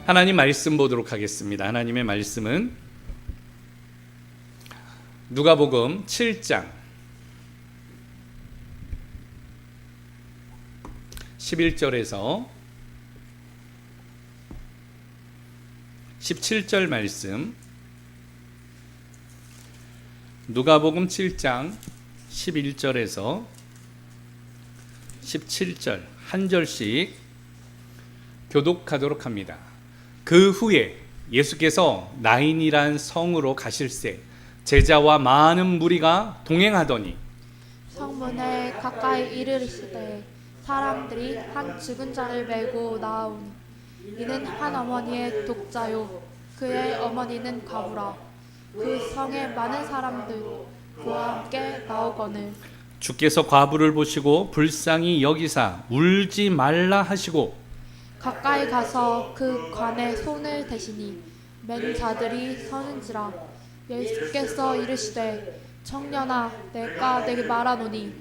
하나님 말씀 보도록 하겠습니다. 하나님의 말씀은 누가복음 7장 11절에서 17절 말씀, 누가복음 7장 11절에서 17절 한 절씩 교독하도록 합니다. 그 후에 예수께서 나인이란 성으로 가실새 제자와 많은 무리가 동행하더니 성문에 가까이 이르시되 사람들이 한 죽은 자를 메고 나아오니 이는 한 어머니의 독자요 그의 어머니는 과부라. 그 성에 많은 사람들 그와 함께 나오거늘 주께서 과부를 보시고 불쌍히 여기사 울지 말라 하시고 가까이 가서 그 관에 손을 대시니 맨 자들이 서는지라. 예수께서 이르시되 청년아 내가 내게 말하노니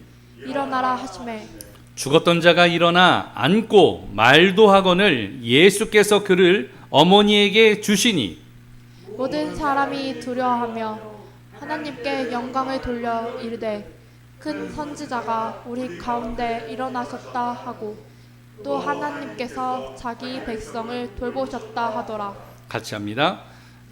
일어나라 하시매 죽었던 자가 일어나 앉고 말도 하거늘 예수께서 그를 어머니에게 주시니 모든 사람이 두려워하며 하나님께 영광을 돌려 이르되 큰 선지자가 우리 가운데 일어나셨다 하고 또 하나님께서 자기 백성을 돌보셨다 하더라. 같이 합니다.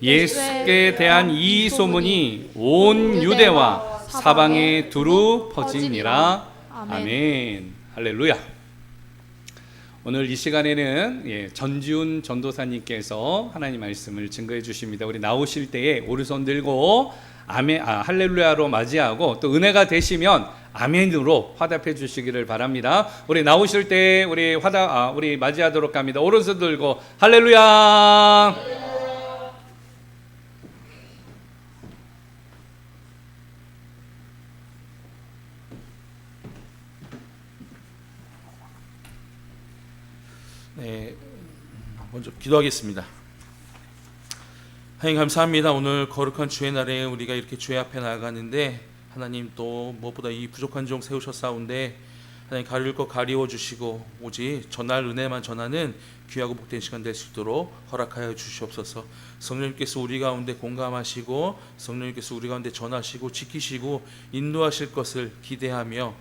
예수께 대한 이 소문이 온 유대와 사방에 두루 퍼지니라. 아멘. 할렐루야. 오늘 이 시간에는 전지훈 전도사님께서 하나님 말씀을 증거해 주십니다. 우리 나오실 때에 오른손 들고 아멘, 할렐루야로 맞이하고 또 은혜가 되시면 아멘으로 화답해 주시기를 바랍니다. 우리 나오실 때 우리 맞이하도록 합니다. 오른손 들고 할렐루야. 네, 먼저 기도하겠습니다. 하나님 감사합니다. 오늘 거룩한 주의 날에 우리가 이렇게 주의 앞에 나아가는데 하나님 또 무엇보다 이 부족한 종 세우셨사온데 하나님 가릴 것 가리워 주시고 오직 전할 은혜만 전하는 귀하고 복된 시간 될 수 있도록 허락하여 주시옵소서. 성령님께서 우리 가운데 공감하시고 성령님께서 우리 가운데 전하시고 지키시고 인도하실 것을 기대하며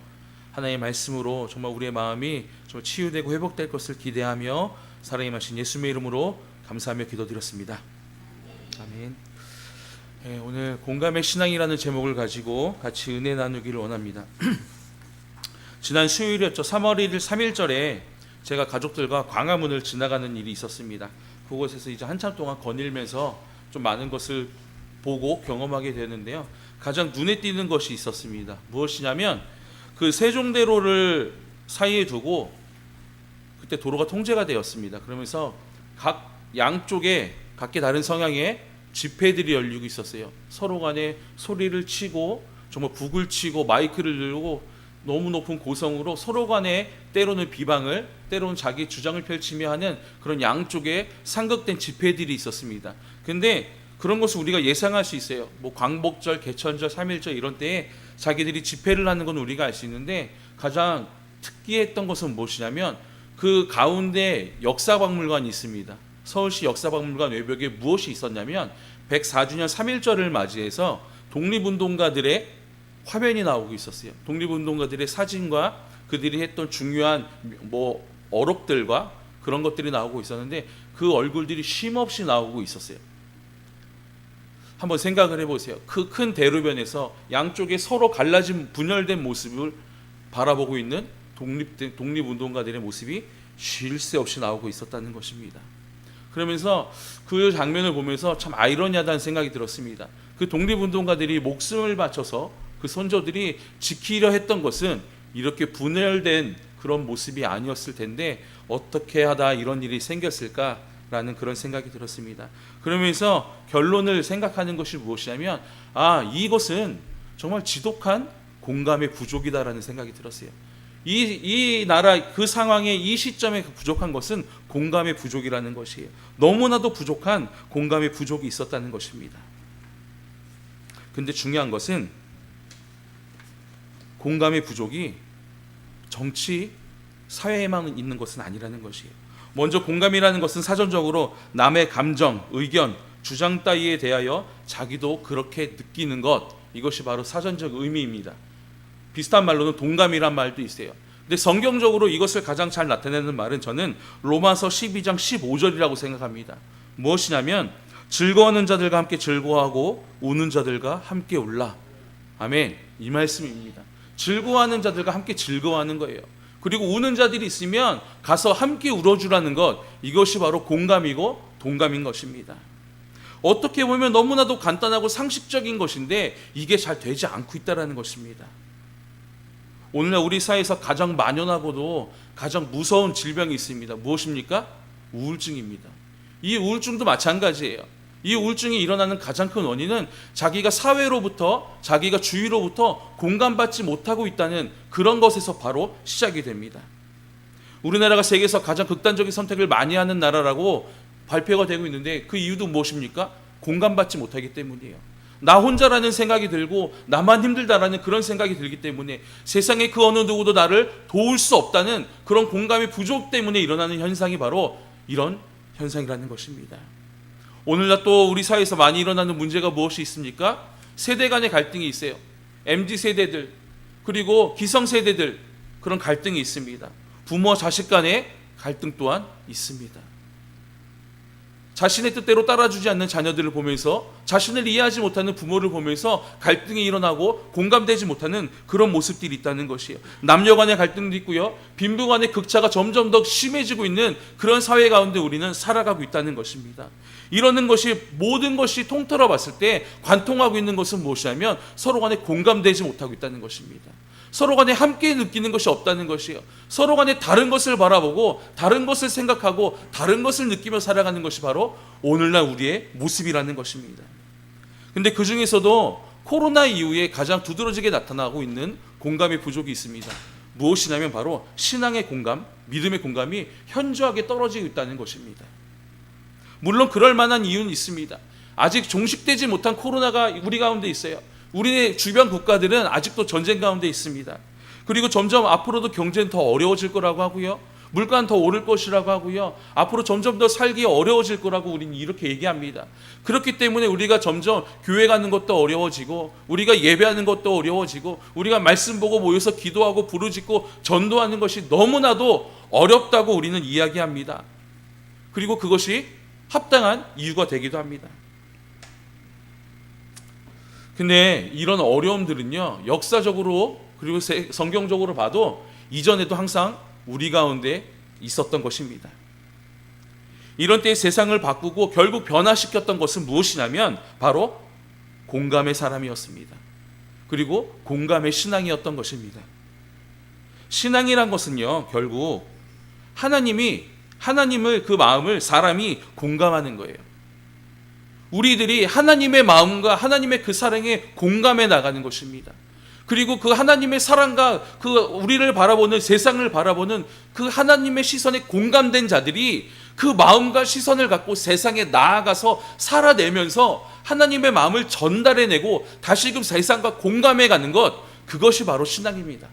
하나님의 말씀으로 정말 우리의 마음이 정말 치유되고 회복될 것을 기대하며 살아임하신 예수님의 이름으로 감사하며 기도드렸습니다. 아멘. 네, 오늘 공감의 신앙이라는 제목을 가지고 같이 은혜 나누기를 원합니다. 지난 수요일이었죠. 3월 1일 3일절에 제가 가족들과 광화문을 지나가는 일이 있었습니다. 그곳에서 이제 한참 동안 거닐면서 좀 많은 것을 보고 경험하게 되는데요. 가장 눈에 띄는 것이 있었습니다. 무엇이냐면 그 세종대로를 사이에 두고 그때 도로가 통제가 되었습니다. 그러면서 각 양쪽에 각기 다른 성향의 집회들이 열리고 있었어요. 서로 간에 소리를 치고 정말 북을 치고 마이크를 들고 너무 높은 고성으로 서로 간에 때로는 비방을 때로는 자기 주장을 펼치며 하는 그런 양쪽에 상극된 집회들이 있었습니다. 근데 그런 것을 우리가 예상할 수 있어요. 뭐 광복절, 개천절, 3.1절 이런 때에 자기들이 집회를 하는 건 우리가 알 수 있는데 가장 특이했던 것은 무엇이냐면 그 가운데 역사박물관이 있습니다. 서울시 역사박물관 외벽에 무엇이 있었냐면 104주년 3.1절을 맞이해서 독립운동가들의 화면이 나오고 있었어요. 독립운동가들의 사진과 그들이 했던 중요한 어록들과 그런 것들이 나오고 있었는데 그 얼굴들이 쉼없이 나오고 있었어요. 한번 생각을 해보세요. 그 큰 대로변에서 양쪽에 서로 갈라진 분열된 모습을 바라보고 있는 독립운동가들의 모습이 쉴 새 없이 나오고 있었다는 것입니다. 그러면서 그 장면을 보면서 참 아이러니하다는 생각이 들었습니다. 그 독립운동가들이 목숨을 바쳐서 그 선조들이 지키려 했던 것은 이렇게 분열된 그런 모습이 아니었을 텐데 어떻게 하다 이런 일이 생겼을까라는 그런 생각이 들었습니다. 그러면서 결론을 생각하는 것이 무엇이냐면 이것은 정말 지독한 공감의 부족이다라는 생각이 들었어요. 이 나라 그 상황에 이 시점에 부족한 것은 공감의 부족이라는 것이에요. 너무나도 부족한 공감의 부족이 있었다는 것입니다. 근데 중요한 것은 공감의 부족이 정치, 사회에만 있는 것은 아니라는 것이에요. 먼저 공감이라는 것은 사전적으로 남의 감정, 의견, 주장 따위에 대하여 자기도 그렇게 느끼는 것, 이것이 바로 사전적 의미입니다. 비슷한 말로는 동감이란 말도 있어요. 근데 성경적으로 이것을 가장 잘 나타내는 말은 저는 로마서 12장 15절이라고 생각합니다. 무엇이냐면 즐거워하는 자들과 함께 즐거워하고 우는 자들과 함께 울라. 아멘. 이 말씀입니다. 즐거워하는 자들과 함께 즐거워하는 거예요. 그리고 우는 자들이 있으면 가서 함께 울어주라는 것, 이것이 바로 공감이고 동감인 것입니다. 어떻게 보면 너무나도 간단하고 상식적인 것인데 이게 잘 되지 않고 있다는 것입니다. 오늘날 우리 사회에서 가장 만연하고도 가장 무서운 질병이 있습니다. 무엇입니까? 우울증입니다. 이 우울증도 마찬가지예요. 이 우울증이 일어나는 가장 큰 원인은 자기가 사회로부터, 자기가 주위로부터 공감받지 못하고 있다는 그런 것에서 바로 시작이 됩니다. 우리나라가 세계에서 가장 극단적인 선택을 많이 하는 나라라고 발표가 되고 있는데 그 이유도 무엇입니까? 공감받지 못하기 때문이에요. 나 혼자라는 생각이 들고 나만 힘들다라는 그런 생각이 들기 때문에 세상에 그 어느 누구도 나를 도울 수 없다는 그런 공감의 부족 때문에 일어나는 현상이 바로 이런 현상이라는 것입니다. 오늘날 또 우리 사회에서 많이 일어나는 문제가 무엇이 있습니까? 세대 간의 갈등이 있어요. MZ세대들 그리고 기성세대들, 그런 갈등이 있습니다. 부모와 자식 간의 갈등 또한 있습니다. 자신의 뜻대로 따라주지 않는 자녀들을 보면서, 자신을 이해하지 못하는 부모를 보면서 갈등이 일어나고 공감되지 못하는 그런 모습들이 있다는 것이에요. 남녀 간의 갈등도 있고요, 빈부 간의 극차가 점점 더 심해지고 있는 그런 사회 가운데 우리는 살아가고 있다는 것입니다. 이러는 것이, 모든 것이 통틀어 봤을 때 관통하고 있는 것은 무엇이냐면 서로 간에 공감되지 못하고 있다는 것입니다. 서로 간에 함께 느끼는 것이 없다는 것이에요. 서로 간에 다른 것을 바라보고 다른 것을 생각하고 다른 것을 느끼며 살아가는 것이 바로 오늘날 우리의 모습이라는 것입니다. 근데 그 중에서도 코로나 이후에 가장 두드러지게 나타나고 있는 공감의 부족이 있습니다. 무엇이냐면 바로 신앙의 공감, 믿음의 공감이 현저하게 떨어지고 있다는 것입니다. 물론 그럴 만한 이유는 있습니다. 아직 종식되지 못한 코로나가 우리 가운데 있어요. 우리 주변 국가들은 아직도 전쟁 가운데 있습니다. 그리고 점점 앞으로도 경제는 더 어려워질 거라고 하고요, 물가는 더 오를 것이라고 하고요, 앞으로 점점 더 살기 어려워질 거라고 우리는 이렇게 얘기합니다. 그렇기 때문에 우리가 점점 교회 가는 것도 어려워지고, 우리가 예배하는 것도 어려워지고, 우리가 말씀 보고 모여서 기도하고 부르짖고 전도하는 것이 너무나도 어렵다고 우리는 이야기합니다. 그리고 그것이 합당한 이유가 되기도 합니다. 근데 이런 어려움들은요, 역사적으로 그리고 성경적으로 봐도 이전에도 항상 우리 가운데 있었던 것입니다. 이런 때에 세상을 바꾸고 결국 변화시켰던 것은 무엇이냐면 바로 공감의 사람이었습니다. 그리고 공감의 신앙이었던 것입니다. 신앙이란 것은요, 결국 하나님을, 그 마음을 사람이 공감하는 거예요. 우리들이 하나님의 마음과 하나님의 그 사랑에 공감해 나가는 것입니다. 그리고 그 하나님의 사랑과 그 우리를 바라보는, 세상을 바라보는 그 하나님의 시선에 공감된 자들이 그 마음과 시선을 갖고 세상에 나아가서 살아내면서 하나님의 마음을 전달해내고 다시금 세상과 공감해 가는 것, 그것이 바로 신앙입니다.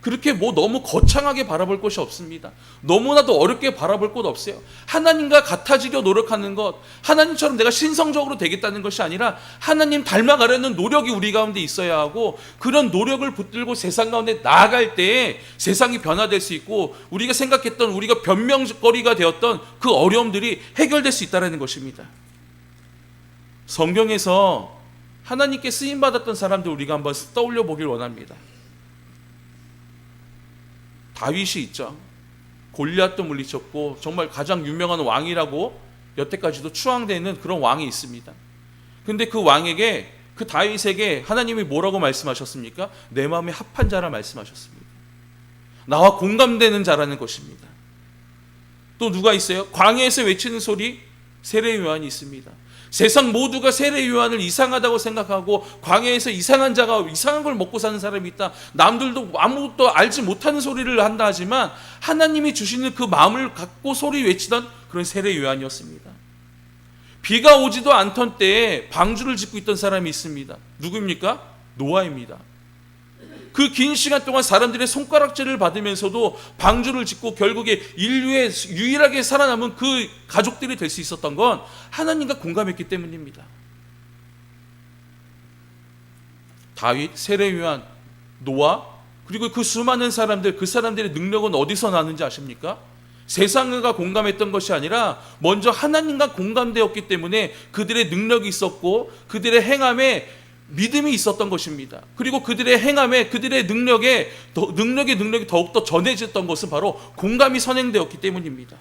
그렇게 너무 거창하게 바라볼 것이 없습니다. 너무나도 어렵게 바라볼 것 없어요. 하나님과 같아지려 노력하는 것, 하나님처럼 내가 신성적으로 되겠다는 것이 아니라 하나님 닮아가려는 노력이 우리 가운데 있어야 하고, 그런 노력을 붙들고 세상 가운데 나아갈 때에 세상이 변화될 수 있고, 우리가 생각했던, 우리가 변명거리가 되었던 그 어려움들이 해결될 수 있다는 것입니다. 성경에서 하나님께 쓰임받았던 사람들 우리가 한번 떠올려 보길 원합니다. 다윗이 있죠. 골리앗도 물리쳤고 정말 가장 유명한 왕이라고 여태까지도 추앙되는 그런 왕이 있습니다. 근데 그 왕에게, 그 다윗에게 하나님이 뭐라고 말씀하셨습니까? 내 마음에 합한 자라 말씀하셨습니다. 나와 공감되는 자라는 것입니다. 또 누가 있어요? 광야에서 외치는 소리, 세례 요한이 있습니다. 세상 모두가 세례 요한을 이상하다고 생각하고 광야에서 이상한 자가 이상한 걸 먹고 사는 사람이 있다, 남들도 아무것도 알지 못하는 소리를 한다 하지만 하나님이 주시는 그 마음을 갖고 소리 외치던 그런 세례 요한이었습니다. 비가 오지도 않던 때에 방주를 짓고 있던 사람이 있습니다. 누구입니까? 노아입니다. 그 긴 시간 동안 사람들의 손가락질을 받으면서도 방주를 짓고 결국에 인류에 유일하게 살아남은 그 가족들이 될 수 있었던 건 하나님과 공감했기 때문입니다. 다윗, 세례요한, 노아, 그리고 그 수많은 사람들, 그 사람들의 능력은 어디서 나는지 아십니까? 세상과 공감했던 것이 아니라 먼저 하나님과 공감되었기 때문에 그들의 능력이 있었고 그들의 행함에 믿음이 있었던 것입니다. 그리고 그들의 행함에 그들의 능력이 더욱더 전해졌던 것은 바로 공감이 선행되었기 때문입니다.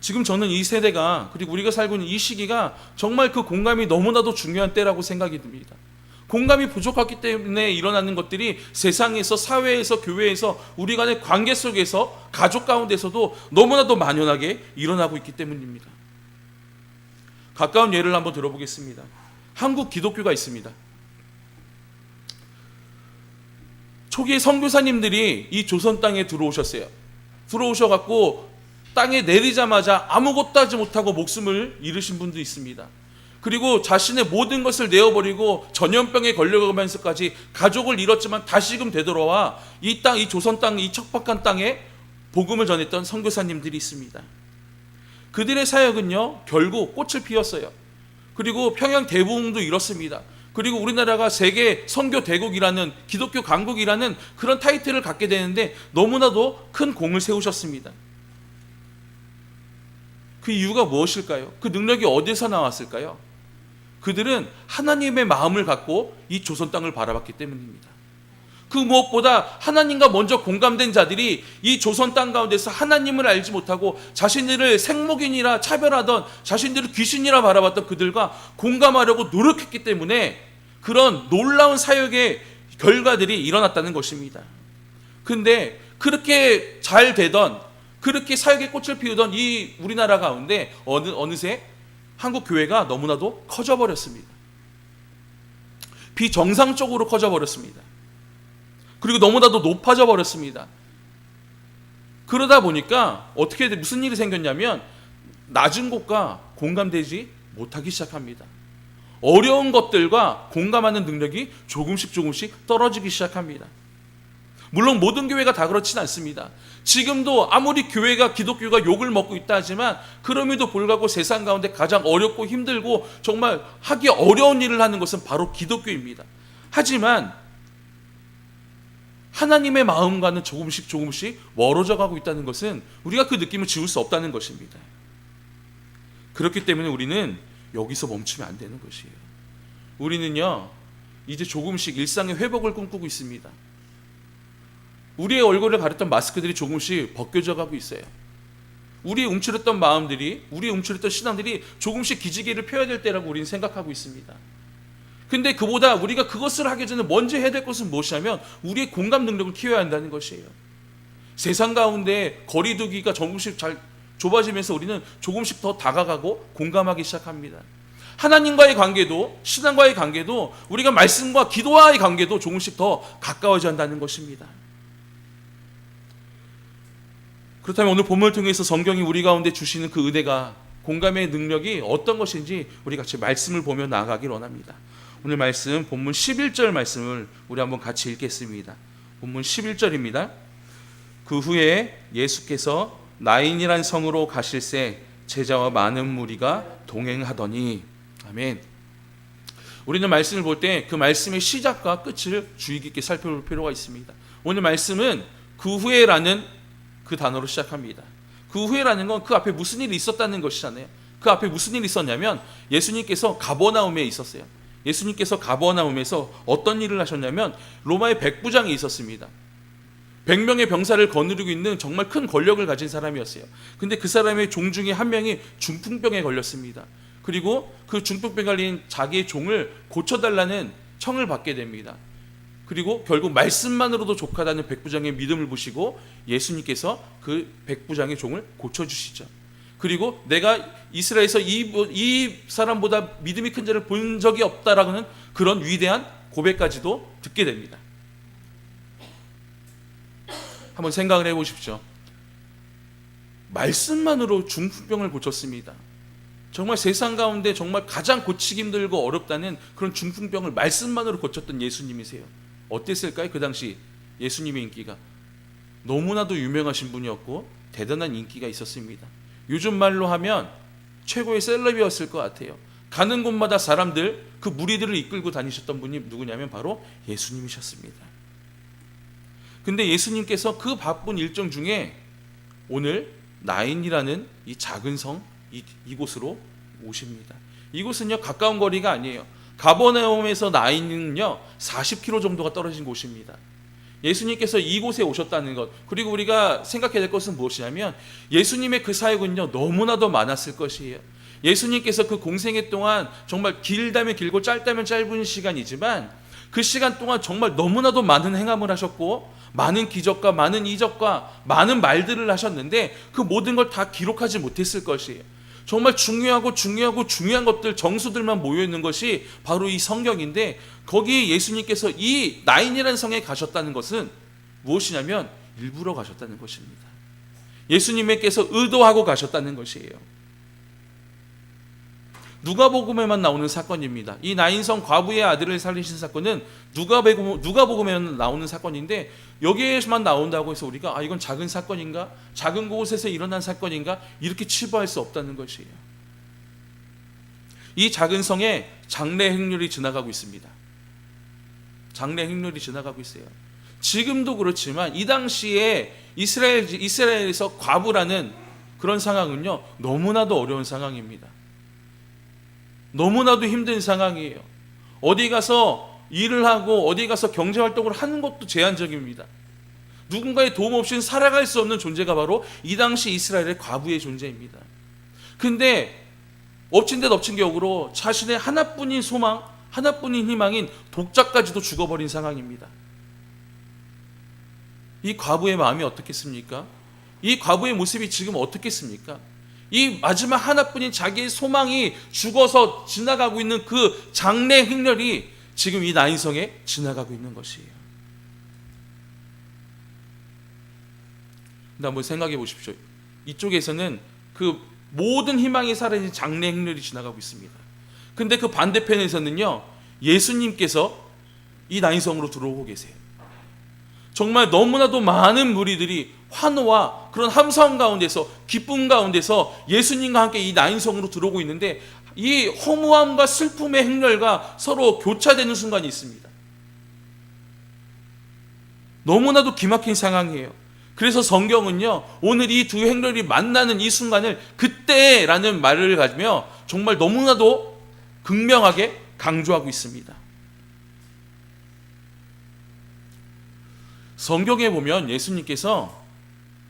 지금 저는 이 세대가, 그리고 우리가 살고 있는 이 시기가 정말 그 공감이 너무나도 중요한 때라고 생각이 듭니다. 공감이 부족하기 때문에 일어나는 것들이 세상에서, 사회에서, 교회에서, 우리 간의 관계 속에서, 가족 가운데서도 너무나도 만연하게 일어나고 있기 때문입니다. 가까운 예를 한번 들어보겠습니다. 한국 기독교가 있습니다. 초기에 선교사님들이 이 조선 땅에 들어오셨어요. 들어오셔갖고 땅에 내리자마자 아무것도 하지 못하고 목숨을 잃으신 분도 있습니다. 그리고 자신의 모든 것을 내어버리고 전염병에 걸려가면서까지 가족을 잃었지만 다시금 되돌아와 이 땅, 이 조선 땅, 이 척박한 땅에 복음을 전했던 선교사님들이 있습니다. 그들의 사역은요, 결국 꽃을 피웠어요. 그리고 평양 대부흥도 이렇습니다. 그리고 우리나라가 세계 선교 대국이라는, 기독교 강국이라는 그런 타이틀을 갖게 되는데 너무나도 큰 공을 세우셨습니다. 그 이유가 무엇일까요? 그 능력이 어디서 나왔을까요? 그들은 하나님의 마음을 갖고 이 조선 땅을 바라봤기 때문입니다. 그 무엇보다 하나님과 먼저 공감된 자들이 이 조선 땅 가운데서 하나님을 알지 못하고 자신들을 생목인이라 차별하던, 자신들을 귀신이라 바라봤던 그들과 공감하려고 노력했기 때문에 그런 놀라운 사역의 결과들이 일어났다는 것입니다. 근데 그렇게 잘 되던, 그렇게 사역의 꽃을 피우던 이 우리나라 가운데 어느새 한국 교회가 너무나도 커져버렸습니다. 비정상적으로 커져버렸습니다. 그리고 너무나도 높아져 버렸습니다. 그러다 보니까 무슨 일이 생겼냐면 낮은 곳과 공감되지 못하기 시작합니다. 어려운 것들과 공감하는 능력이 조금씩 떨어지기 시작합니다. 물론 모든 교회가 다 그렇진 않습니다. 지금도 아무리 교회가, 기독교가 욕을 먹고 있다 하지만 그럼에도 불구하고 세상 가운데 가장 어렵고 힘들고 정말 하기 어려운 일을 하는 것은 바로 기독교입니다. 하지만 하나님의 마음과는 조금씩 멀어져 가고 있다는 것은 우리가 그 느낌을 지울 수 없다는 것입니다. 그렇기 때문에 우리는 여기서 멈추면 안 되는 것이에요. 우리는요, 이제 조금씩 일상의 회복을 꿈꾸고 있습니다. 우리의 얼굴을 가렸던 마스크들이 조금씩 벗겨져 가고 있어요. 우리의 움츠렸던 마음들이, 우리의 움츠렸던 신앙들이 조금씩 기지개를 펴야 될 때라고 우리는 생각하고 있습니다. 근데 그보다 우리가 그것을 하기 전에 먼저 해야 될 것은 무엇이냐면 우리의 공감 능력을 키워야 한다는 것이에요. 세상 가운데 거리두기가 조금씩 잘 좁아지면서 우리는 조금씩 더 다가가고 공감하기 시작합니다. 하나님과의 관계도, 신앙과의 관계도, 우리가 말씀과 기도와의 관계도 조금씩 더 가까워져야 한다는 것입니다. 그렇다면 오늘 본문을 통해서 성경이 우리 가운데 주시는 그 은혜가, 공감의 능력이 어떤 것인지 우리 같이 말씀을 보며 나아가길 원합니다. 오늘 말씀, 본문 11절 말씀을 우리 한번 같이 읽겠습니다. 본문 11절입니다. 그 후에 예수께서 나인이란 성으로 가실새 제자와 많은 무리가 동행하더니. 아멘. 우리는 말씀을 볼 때 그 말씀의 시작과 끝을 주의 깊게 살펴볼 필요가 있습니다. 오늘 말씀은 그 후에라는 그 단어로 시작합니다. 그 후에라는 건 그 앞에 무슨 일이 있었다는 것이잖아요. 그 앞에 무슨 일이 있었냐면 예수님께서 가버나움에 있었어요. 예수님께서 가버나움에서 어떤 일을 하셨냐면 로마의 백부장이 있었습니다. 100명의 병사를 거느리고 있는 정말 큰 권력을 가진 사람이었어요. 근데 그 사람의 종 중에 한 명이 중풍병에 걸렸습니다. 그리고 그 중풍병에 걸린 자기의 종을 고쳐달라는 청을 받게 됩니다. 그리고 결국 말씀만으로도 족하다는 백부장의 믿음을 보시고 예수님께서 그 백부장의 종을 고쳐주시죠. 그리고 내가 이스라엘에서 이 사람보다 믿음이 큰 자를 본 적이 없다라는 그런 위대한 고백까지도 듣게 됩니다. 한번 생각을 해보십시오. 말씀만으로 중풍병을 고쳤습니다. 정말 세상 가운데 정말 가장 고치기 힘들고 어렵다는 그런 중풍병을 말씀만으로 고쳤던 예수님이세요. 어땠을까요? 그 당시 예수님의 인기가 너무나도 유명하신 분이었고 대단한 인기가 있었습니다. 요즘 말로 하면 최고의 셀럽이었을 것 같아요. 가는 곳마다 사람들, 그 무리들을 이끌고 다니셨던 분이 누구냐면 바로 예수님이셨습니다. 근데 예수님께서 그 바쁜 일정 중에 오늘 나인이라는 이 작은 성 이곳으로 오십니다. 이곳은요 가까운 거리가 아니에요. 가버나움에서 나인은요 40km 정도가 떨어진 곳입니다. 예수님께서 이곳에 오셨다는 것, 그리고 우리가 생각해야 될 것은 무엇이냐면 예수님의 그 사역은요 너무나도 많았을 것이에요. 예수님께서 그 공생애 동안 정말 길다면 길고 짧다면 짧은 시간이지만 그 시간 동안 정말 너무나도 많은 행함을 하셨고 많은 기적과 많은 이적과 많은 말들을 하셨는데 그 모든 걸 다 기록하지 못했을 것이에요. 정말 중요한 것들, 정수들만 모여있는 것이 바로 이 성경인데 거기에 예수님께서 이 나인이라는 성에 가셨다는 것은 무엇이냐면 일부러 가셨다는 것입니다. 예수님께서 의도하고 가셨다는 것이에요. 누가복음에만 나오는 사건입니다. 이 나인성 과부의 아들을 살리신 사건은 누가복음에만 나오는 사건인데 여기에만 나온다고 해서 우리가 이건 작은 사건인가? 작은 곳에서 일어난 사건인가? 이렇게 치부할 수 없다는 것이에요. 이 작은 성에 장래 행렬이 지나가고 있습니다. 장래 행렬이 지나가고 있어요. 지금도 그렇지만 이 당시에 이스라엘에서 과부라는 그런 상황은요 너무나도 어려운 상황입니다. 너무나도 힘든 상황이에요. 어디 가서 일을 하고 어디 가서 경제활동을 하는 것도 제한적입니다. 누군가의 도움 없이는 살아갈 수 없는 존재가 바로 이 당시 이스라엘의 과부의 존재입니다. 근데 엎친 데 덮친 격으로 자신의 하나뿐인 소망, 하나뿐인 희망인 독자까지도 죽어버린 상황입니다. 이 과부의 마음이 어떻겠습니까? 이 과부의 모습이 지금 어떻겠습니까? 이 마지막 하나뿐인 자기의 소망이 죽어서 지나가고 있는 그 장래 행렬이 지금 이 나인성에 지나가고 있는 것이에요. 근데 한번 생각해 보십시오. 이쪽에서는 그 모든 희망이 사라진 장래 행렬이 지나가고 있습니다. 근데 그 반대편에서는요 예수님께서 이 나인성으로 들어오고 계세요. 정말 너무나도 많은 무리들이 환호와 그런 함성 가운데서 기쁨 가운데서 예수님과 함께 이 나인성으로 들어오고 있는데 이 허무함과 슬픔의 행렬과 서로 교차되는 순간이 있습니다. 너무나도 기막힌 상황이에요. 그래서 성경은요 오늘 이 두 행렬이 만나는 이 순간을 그때라는 말을 가지며 정말 너무나도 극명하게 강조하고 있습니다. 성경에 보면 예수님께서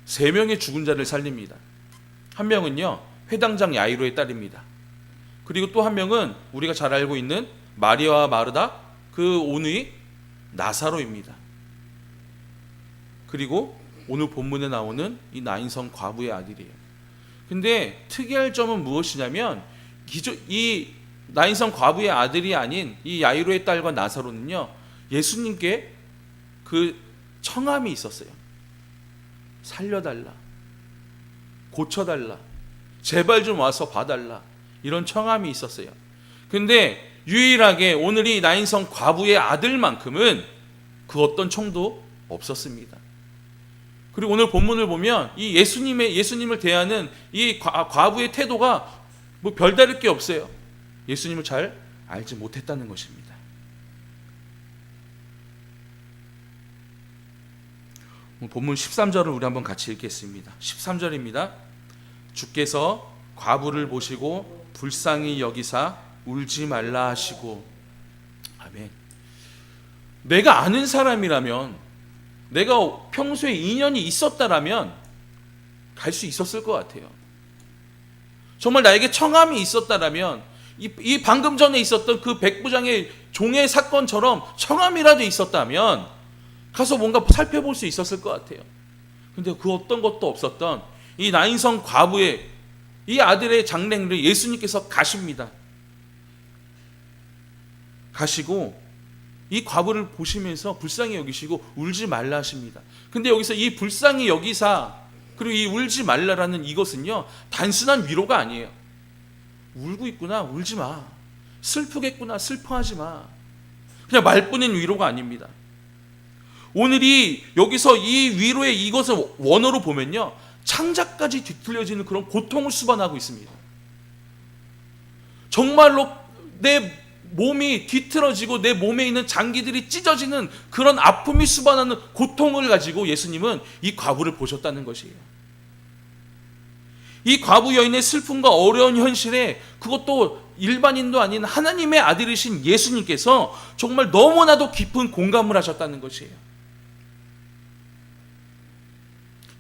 3명의 죽은 자를 살립니다. 한 명은요 회당장 야이로의 딸입니다. 그리고 또 한 명은 우리가 잘 알고 있는 마리아와 마르다 그 오누이 나사로입니다. 그리고 오늘 본문에 나오는 이 나인성 과부의 아들이에요. 근데 특이할 점은 무엇이냐면 이 나인성 과부의 아들이 아닌 이 야이로의 딸과 나사로는요 예수님께 그 청함이 있었어요. 살려달라, 고쳐달라, 제발 좀 와서 봐달라, 이런 청함이 있었어요. 근데 유일하게 오늘 이 나인성 과부의 아들만큼은 그 어떤 청도 없었습니다. 그리고 오늘 본문을 보면 이 예수님을 대하는 이 과부의 태도가 뭐 별다를 게 없어요. 예수님을 잘 알지 못했다는 것입니다. 본문 13절을 우리 한번 같이 읽겠습니다. 13절입니다. 주께서 과부를 보시고 불쌍히 여기사 울지 말라 하시고. 아멘. 내가 아는 사람이라면, 내가 평소에 인연이 있었다라면 갈 수 있었을 것 같아요. 정말 나에게 청함이 있었다라면 이 방금 전에 있었던 그 백부장의 종의 사건처럼 청함이라도 있었다면 가서 뭔가 살펴볼 수 있었을 것 같아요. 근데 그 어떤 것도 없었던 이 나인성 과부의 이 아들의 장례를 예수님께서 가십니다. 가시고 이 과부를 보시면서 불쌍히 여기시고 울지 말라 하십니다. 근데 여기서 이 불쌍히 여기사 그리고 이 울지 말라라는 이것은요 단순한 위로가 아니에요. 울고 있구나, 울지 마. 슬프겠구나, 슬퍼하지 마. 그냥 말뿐인 위로가 아닙니다. 오늘이 여기서 이 위로의 이것을 원어로 보면요, 창자까지 뒤틀려지는 그런 고통을 수반하고 있습니다. 정말로 내 몸이 뒤틀어지고 내 몸에 있는 장기들이 찢어지는 그런 아픔이 수반하는 고통을 가지고 예수님은 이 과부를 보셨다는 것이에요. 이 과부 여인의 슬픔과 어려운 현실에, 그것도 일반인도 아닌 하나님의 아들이신 예수님께서 정말 너무나도 깊은 공감을 하셨다는 것이에요.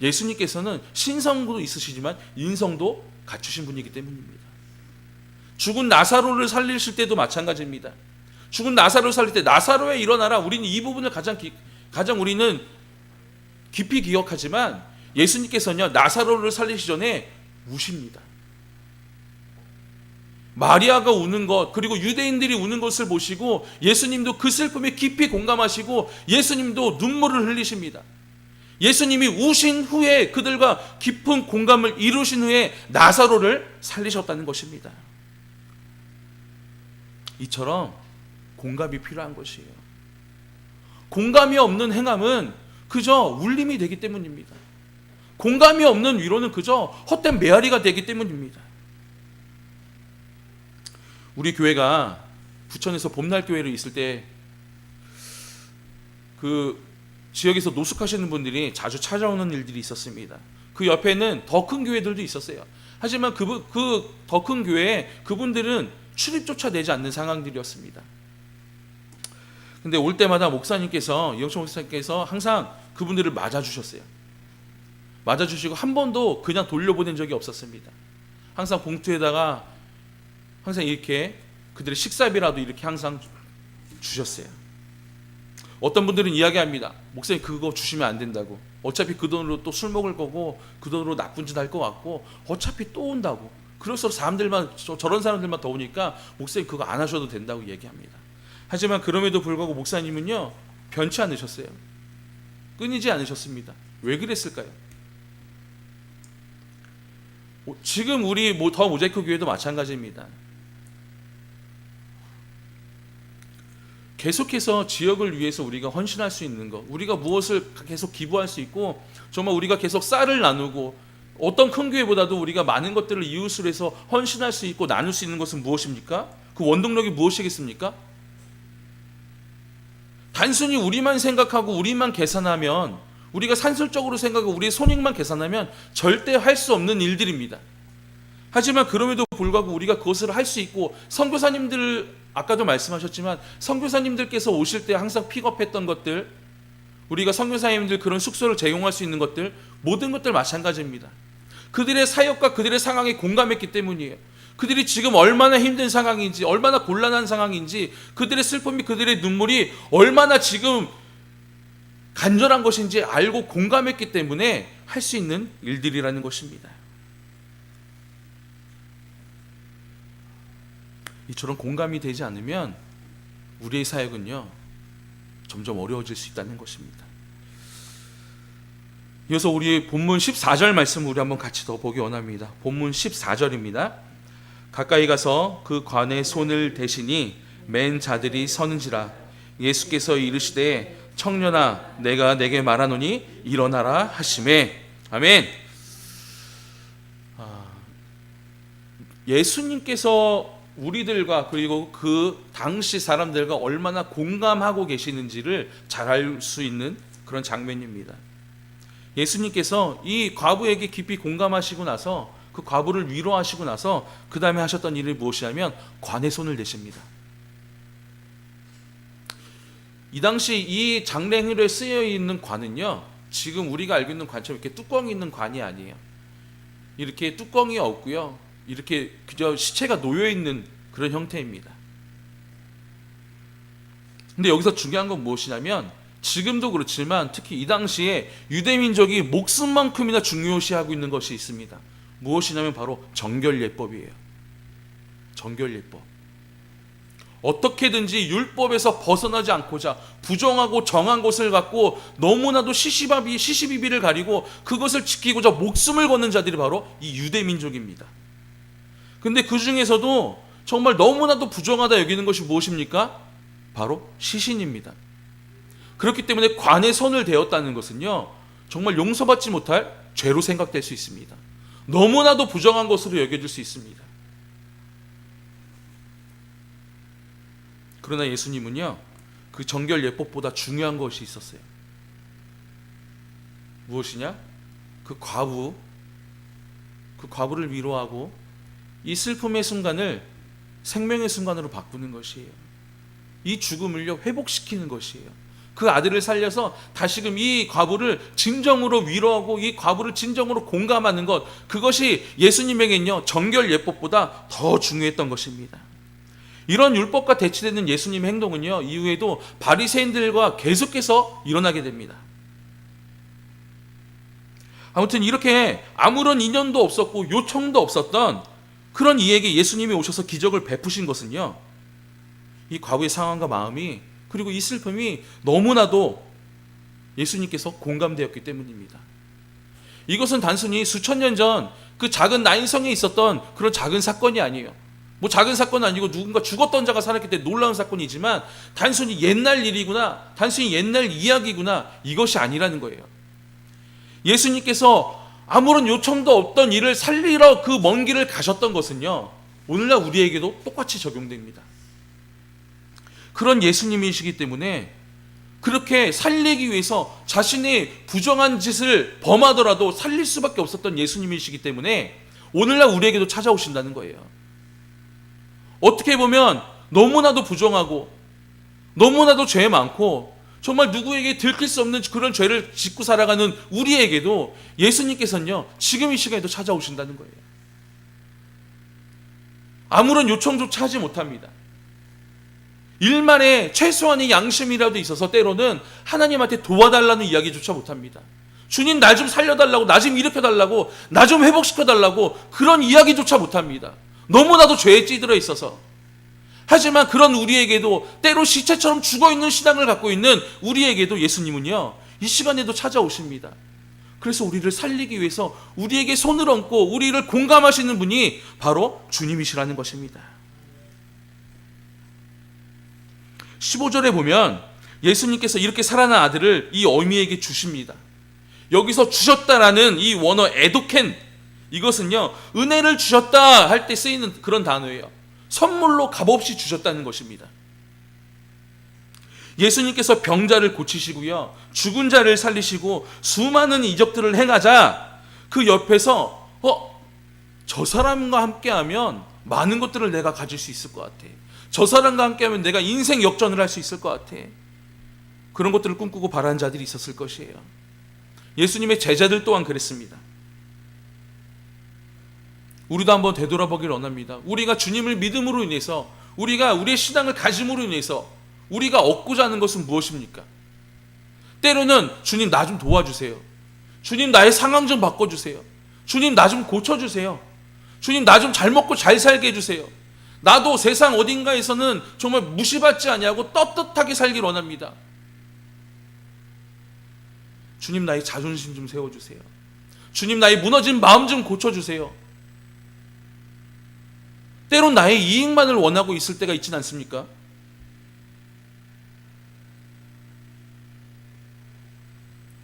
예수님께서는 신성도 있으시지만 인성도 갖추신 분이기 때문입니다. 죽은 나사로를 살리실 때도 마찬가지입니다. 죽은 나사로를 살릴 때 나사로에 일어나라, 우리는 이 부분을 가장 우리는 깊이 기억하지만 예수님께서는요, 나사로를 살리시기 전에 우십니다. 마리아가 우는 것, 그리고 유대인들이 우는 것을 보시고 예수님도 그 슬픔에 깊이 공감하시고 예수님도 눈물을 흘리십니다. 예수님이 우신 후에, 그들과 깊은 공감을 이루신 후에 나사로를 살리셨다는 것입니다. 이처럼 공감이 필요한 것이에요. 공감이 없는 행함은 그저 울림이 되기 때문입니다. 공감이 없는 위로는 그저 헛된 메아리가 되기 때문입니다. 우리 교회가 부천에서 봄날 교회로 있을 때 그 지역에서 노숙하시는 분들이 자주 찾아오는 일들이 있었습니다. 그 옆에는 더 큰 교회들도 있었어요. 하지만 그 더 큰 교회에 그분들은 출입조차 되지 않는 상황들이었습니다. 근데 올 때마다 목사님께서, 이영철 목사님께서 항상 그분들을 맞아주셨어요. 맞아주시고 한 번도 그냥 돌려보낸 적이 없었습니다. 항상 봉투에다가 항상 이렇게 그들의 식사비라도 이렇게 항상 주셨어요. 어떤 분들은 이야기합니다. 목사님 그거 주시면 안 된다고. 어차피 그 돈으로 또 술 먹을 거고 그 돈으로 나쁜 짓 할 것 같고 어차피 또 온다고. 그래서 저런 사람들만 더 오니까 목사님 그거 안 하셔도 된다고 얘기합니다. 하지만 그럼에도 불구하고 목사님은요, 변치 않으셨어요. 끊이지 않으셨습니다. 왜 그랬을까요? 지금 우리 더 모자이크 교회도 마찬가지입니다. 계속해서 지역을 위해서 우리가 헌신할 수 있는 것, 우리가 무엇을 계속 기부할 수 있고, 정말 우리가 계속 쌀을 나누고, 어떤 큰 교회보다도 우리가 많은 것들을 이웃을 해서 헌신할 수 있고 나눌 수 있는 것은 무엇입니까? 그 원동력이 무엇이겠습니까? 단순히 우리만 생각하고 우리만 계산하면, 우리가 산술적으로 생각하고 우리의 손익만 계산하면 절대 할 수 없는 일들입니다. 하지만 그럼에도 불구하고 우리가 그것을 할 수 있고, 선교사님들, 아까도 말씀하셨지만 선교사님들께서 오실 때 항상 픽업했던 것들, 우리가 선교사님들 그런 숙소를 제공할 수 있는 것들, 모든 것들 마찬가지입니다. 그들의 사역과 그들의 상황에 공감했기 때문이에요. 그들이 지금 얼마나 힘든 상황인지, 얼마나 곤란한 상황인지, 그들의 슬픔이, 그들의 눈물이 얼마나 지금 간절한 것인지 알고 공감했기 때문에 할 수 있는 일들이라는 것입니다. 이처럼 공감이 되지 않으면 우리의 사역은요, 점점 어려워질 수 있다는 것입니다. 이어서 우리 본문 14절 말씀을 우리 한번 같이 더 보기 원합니다. 본문 14절입니다. 가까이 가서 그 관의 손을 대시니 맨 자들이 서는지라. 예수께서 이르시되 청년아, 내가 내게 말하노니 일어나라 하시매. 아멘. 예수님께서 우리들과 그리고 그 당시 사람들과 얼마나 공감하고 계시는지를 잘 알 수 있는 그런 장면입니다. 예수님께서 이 과부에게 깊이 공감하시고 나서, 그 과부를 위로하시고 나서 그 다음에 하셨던 일이 무엇이냐면 관의 손을 대십니다. 이 당시 이 장례행위에 쓰여 있는 관은요, 지금 우리가 알고 있는 관처럼 이렇게 뚜껑이 있는 관이 아니에요. 이렇게 뚜껑이 없고요, 이렇게 그저 시체가 놓여 있는 그런 형태입니다. 근데 여기서 중요한 건 무엇이냐면, 지금도 그렇지만 특히 이 당시에 유대민족이 목숨만큼이나 중요시하고 있는 것이 있습니다. 무엇이냐면 바로 정결예법이에요. 정결예법. 어떻게든지 율법에서 벗어나지 않고자 부정하고 정한 것을 갖고 너무나도 시시비비를 가리고 그것을 지키고자 목숨을 거는 자들이 바로 이 유대민족입니다. 근데 그 중에서도 정말 너무나도 부정하다 여기는 것이 무엇입니까? 바로 시신입니다. 그렇기 때문에 관에 손을 대었다는 것은요, 정말 용서받지 못할 죄로 생각될 수 있습니다. 너무나도 부정한 것으로 여겨질 수 있습니다. 그러나 예수님은요, 그 정결 예법보다 중요한 것이 있었어요. 무엇이냐? 그 과부를 위로하고 이 슬픔의 순간을 생명의 순간으로 바꾸는 것이에요. 이 죽음을요, 회복시키는 것이에요. 그 아들을 살려서 다시금 이 과부를 진정으로 위로하고 이 과부를 진정으로 공감하는 것, 그것이 예수님에게는요, 정결 예법보다 더 중요했던 것입니다. 이런 율법과 대치되는 예수님의 행동은요, 이후에도 바리새인들과 계속해서 일어나게 됩니다. 아무튼 이렇게 아무런 인연도 없었고 요청도 없었던 그런 이에게 예수님이 오셔서 기적을 베푸신 것은요, 이 과부의 상황과 마음이, 그리고 이 슬픔이 너무나도 예수님께서 공감되었기 때문입니다. 이것은 단순히 수천 년 전 그 작은 나인성에 있었던 그런 작은 사건이 아니에요. 뭐 작은 사건은 아니고 누군가 죽었던 자가 살았기 때문에 놀라운 사건이지만 단순히 옛날 일이구나, 단순히 옛날 이야기구나, 이것이 아니라는 거예요. 예수님께서 아무런 요청도 없던 일을 살리러 그 먼 길을 가셨던 것은요, 오늘날 우리에게도 똑같이 적용됩니다. 그런 예수님이시기 때문에 그렇게 살리기 위해서 자신의 부정한 짓을 범하더라도 살릴 수밖에 없었던 예수님이시기 때문에 오늘날 우리에게도 찾아오신다는 거예요. 어떻게 보면 너무나도 부정하고 너무나도 죄 많고 정말 누구에게 들킬 수 없는 그런 죄를 짓고 살아가는 우리에게도 예수님께서는요, 지금 이 시간에도 찾아오신다는 거예요. 아무런 요청조차 하지 못합니다. 일말에 최소한의 양심이라도 있어서 때로는 하나님한테 도와달라는 이야기조차 못합니다. 주님, 나 좀 살려달라고, 나 좀 일으켜달라고, 나 좀 회복시켜달라고, 그런 이야기조차 못합니다. 너무나도 죄에 찌들어 있어서. 하지만 그런 우리에게도, 때로 시체처럼 죽어있는 신앙을 갖고 있는 우리에게도 예수님은요, 이 시간에도 찾아오십니다. 그래서 우리를 살리기 위해서 우리에게 손을 얹고 우리를 공감하시는 분이 바로 주님이시라는 것입니다. 15절에 보면 예수님께서 이렇게 살아난 아들을 이 어미에게 주십니다. 여기서 주셨다라는 이 원어 에도켄, 이것은요, 은혜를 주셨다 할 때 쓰이는 그런 단어예요. 선물로 값없이 주셨다는 것입니다. 예수님께서 병자를 고치시고요, 죽은 자를 살리시고 수많은 이적들을 행하자 그 옆에서 저 사람과 함께하면 많은 것들을 내가 가질 수 있을 것 같아. 저 사람과 함께하면 내가 인생 역전을 할 수 있을 것 같아. 그런 것들을 꿈꾸고 바라는 자들이 있었을 것이에요. 예수님의 제자들 또한 그랬습니다. 우리도 한번 되돌아보기를 원합니다. 우리가 주님을 믿음으로 인해서, 우리가 우리의 신앙을 가짐으로 인해서 우리가 얻고자 하는 것은 무엇입니까? 때로는 주님, 나 좀 도와주세요. 주님, 나의 상황 좀 바꿔주세요. 주님, 나 좀 고쳐주세요. 주님, 나 좀 잘 먹고 잘 살게 해주세요. 나도 세상 어딘가에서는 정말 무시받지 아니하고 떳떳하게 살길 원합니다. 주님, 나의 자존심 좀 세워주세요. 주님, 나의 무너진 마음 좀 고쳐주세요. 때론 나의 이익만을 원하고 있을 때가 있진 않습니까?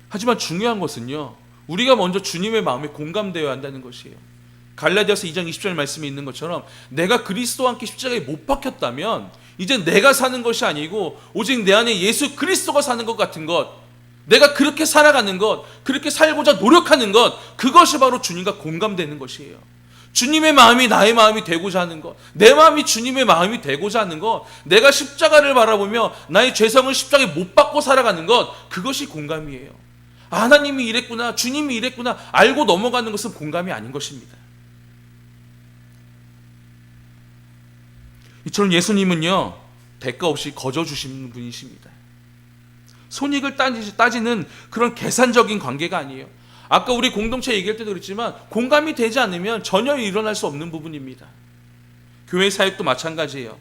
하지만 중요한 것은요, 우리가 먼저 주님의 마음에 공감되어야 한다는 것이에요. 갈라디아서 2장 20절 말씀이 있는 것처럼 내가 그리스도와 함께 십자가에 못 박혔다면 이제 내가 사는 것이 아니고 오직 내 안에 예수 그리스도가 사는 것 같은 것, 내가 그렇게 살아가는 것, 그렇게 살고자 노력하는 것, 그것이 바로 주님과 공감되는 것이에요. 주님의 마음이 나의 마음이 되고자 하는 것, 내 마음이 주님의 마음이 되고자 하는 것, 내가 십자가를 바라보며 나의 죄성을 십자가에 못 박고 살아가는 것, 그것이 공감이에요. 하나님이 이랬구나, 주님이 이랬구나 알고 넘어가는 것은 공감이 아닌 것입니다. 이처럼 예수님은요, 대가 없이 거저 주시는 분이십니다. 손익을 따지는 그런 계산적인 관계가 아니에요. 아까 우리 공동체 얘기할 때도 그랬지만 공감이 되지 않으면 전혀 일어날 수 없는 부분입니다. 교회 사역도 마찬가지예요.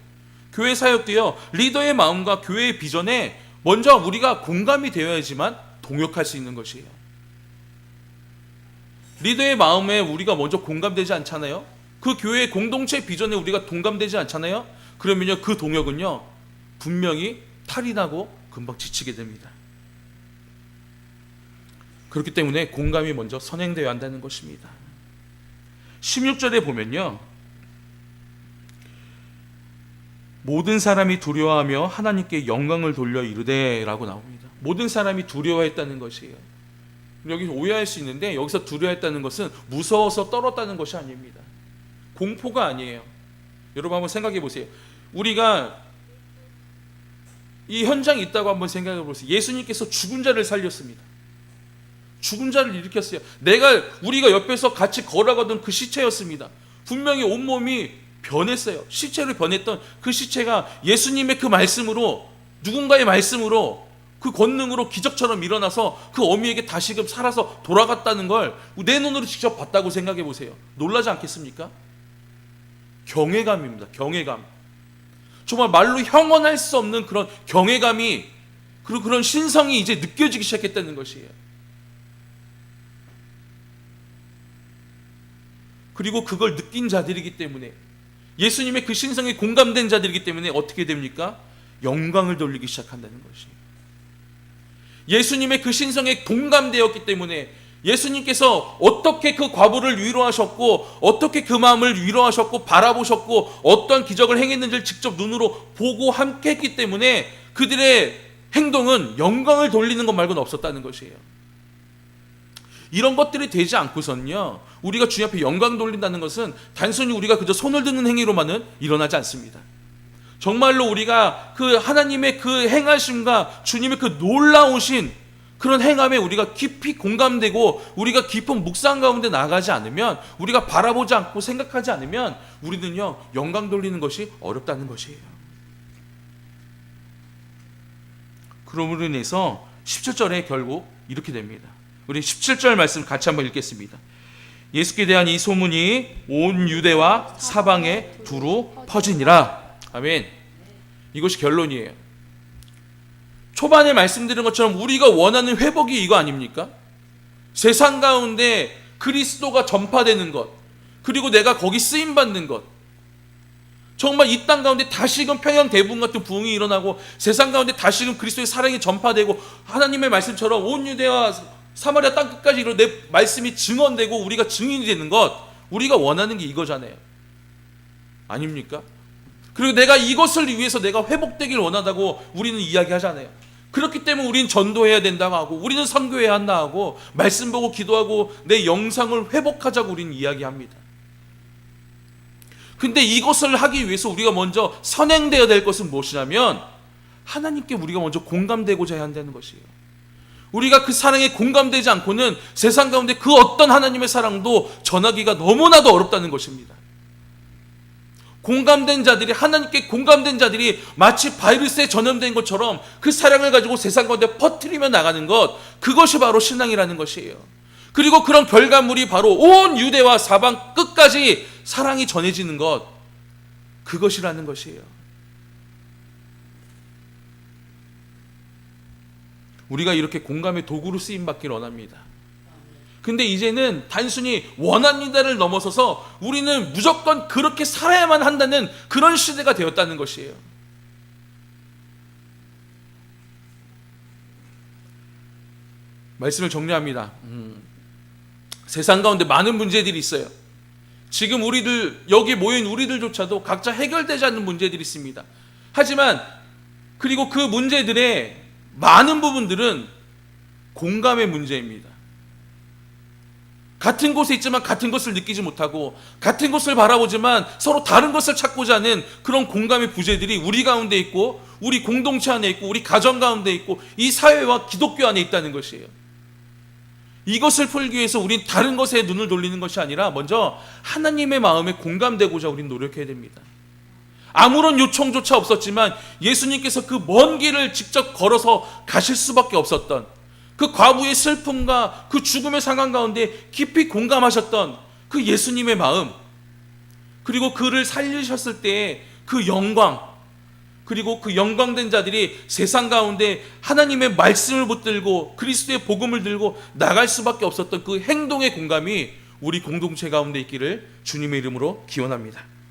교회 사역도요, 리더의 마음과 교회의 비전에 먼저 우리가 공감이 되어야지만 동역할 수 있는 것이에요. 리더의 마음에 우리가 먼저 공감되지 않잖아요. 그 교회의 공동체 비전에 우리가 동감되지 않잖아요. 그러면요, 그 동역은요 분명히 탈이 나고 금방 지치게 됩니다. 그렇기 때문에 공감이 먼저 선행되어야 한다는 것입니다. 16절에 보면요, 모든 사람이 두려워하며 하나님께 영광을 돌려 이르되 라고 나옵니다. 모든 사람이 두려워했다는 것이에요. 여기 오해할 수 있는데, 여기서 두려워했다는 것은 무서워서 떨었다는 것이 아닙니다. 공포가 아니에요. 여러분 한번 생각해 보세요. 우리가 이 현장에 있다고 한번 생각해 보세요. 예수님께서 죽은 자를 살렸습니다. 죽은 자를 일으켰어요. 우리가 옆에서 같이 걸어가던 그 시체였습니다. 분명히 온몸이 변했어요. 시체로 변했던 그 시체가 예수님의 그 말씀으로, 누군가의 말씀으로, 그 권능으로 기적처럼 일어나서 그 어미에게 다시금 살아서 돌아갔다는 걸 내 눈으로 직접 봤다고 생각해 보세요. 놀라지 않겠습니까? 경외감입니다. 경외감. 정말 말로 형언할 수 없는 그런 경외감이, 그리고 그런 신성이 이제 느껴지기 시작했다는 것이에요. 그리고 그걸 느낀 자들이기 때문에, 예수님의 그 신성에 공감된 자들이기 때문에 어떻게 됩니까? 영광을 돌리기 시작한다는 것이에요. 예수님의 그 신성에 공감되었기 때문에 예수님께서 어떻게 그 과부를 위로하셨고, 어떻게 그 마음을 위로하셨고 바라보셨고, 어떤 기적을 행했는지를 직접 눈으로 보고 함께 했기 때문에 그들의 행동은 영광을 돌리는 것 말고는 없었다는 것이에요. 이런 것들이 되지 않고선요, 우리가 주님 앞에 영광 돌린다는 것은 단순히 우리가 그저 손을 드는 행위로만은 일어나지 않습니다. 정말로 우리가 그 하나님의 그 행하심과 주님의 그 놀라우신 그런 행함에 우리가 깊이 공감되고, 우리가 깊은 묵상 가운데 나가지 않으면, 우리가 바라보지 않고 생각하지 않으면 우리는요 영광 돌리는 것이 어렵다는 것이에요. 그러므로 인해서 17절에 결국 이렇게 됩니다. 우리 17절 말씀 같이 한번 읽겠습니다. 예수께 대한 이 소문이 온 유대와 사방에 두루 퍼지니라. 아멘. 이것이 결론이에요. 초반에 말씀드린 것처럼 우리가 원하는 회복이 이거 아닙니까? 세상 가운데 그리스도가 전파되는 것, 그리고 내가 거기 쓰임받는 것, 정말 이 땅 가운데 다시금 평양 대부분 같은 부흥이 일어나고, 세상 가운데 다시금 그리스도의 사랑이 전파되고, 하나님의 말씀처럼 온 유대와 사마리아 땅 끝까지 내 말씀이 증언되고 우리가 증인이 되는 것, 우리가 원하는 게 이거잖아요. 아닙니까? 그리고 내가 이것을 위해서 내가 회복되길 원하다고 우리는 이야기하잖아요. 그렇기 때문에 우리는 전도해야 된다고 하고, 우리는 선교해야 한다 하고, 말씀 보고 기도하고 내 영상을 회복하자고 우리는 이야기합니다. 근데 이것을 하기 위해서 우리가 먼저 선행되어야 될 것은 무엇이냐면, 하나님께 우리가 먼저 공감되고자 해야 한다는 것이에요. 우리가 그 사랑에 공감되지 않고는 세상 가운데 그 어떤 하나님의 사랑도 전하기가 너무나도 어렵다는 것입니다. 공감된 자들이, 하나님께 공감된 자들이 마치 바이러스에 전염된 것처럼 그 사랑을 가지고 세상 가운데 퍼뜨리며 나가는 것, 그것이 바로 신앙이라는 것이에요. 그리고 그런 결과물이 바로 온 유대와 사방 끝까지 사랑이 전해지는 것, 그것이라는 것이에요. 우리가 이렇게 공감의 도구로 쓰임받기를 원합니다. 근데 이제는 단순히 원합니다를 넘어서서 우리는 무조건 그렇게 살아야만 한다는 그런 시대가 되었다는 것이에요. 말씀을 정리합니다. 세상 가운데 많은 문제들이 있어요. 지금 우리들, 여기 모인 우리들조차도 각자 해결되지 않는 문제들이 있습니다. 하지만 그리고 그 문제들의 많은 부분들은 공감의 문제입니다. 같은 곳에 있지만 같은 것을 느끼지 못하고, 같은 것을 바라보지만 서로 다른 것을 찾고자 하는 그런 공감의 부재들이 우리 가운데 있고, 우리 공동체 안에 있고, 우리 가정 가운데 있고, 이 사회와 기독교 안에 있다는 것이에요. 이것을 풀기 위해서 우린 다른 것에 눈을 돌리는 것이 아니라 먼저 하나님의 마음에 공감되고자 우린 노력해야 됩니다. 아무런 요청조차 없었지만 예수님께서 그 먼 길을 직접 걸어서 가실 수밖에 없었던, 그 과부의 슬픔과 그 죽음의 상황 가운데 깊이 공감하셨던 그 예수님의 마음, 그리고 그를 살리셨을 때의 그 영광, 그리고 그 영광된 자들이 세상 가운데 하나님의 말씀을 붙들고 그리스도의 복음을 들고 나갈 수밖에 없었던 그 행동의 공감이 우리 공동체 가운데 있기를 주님의 이름으로 기원합니다.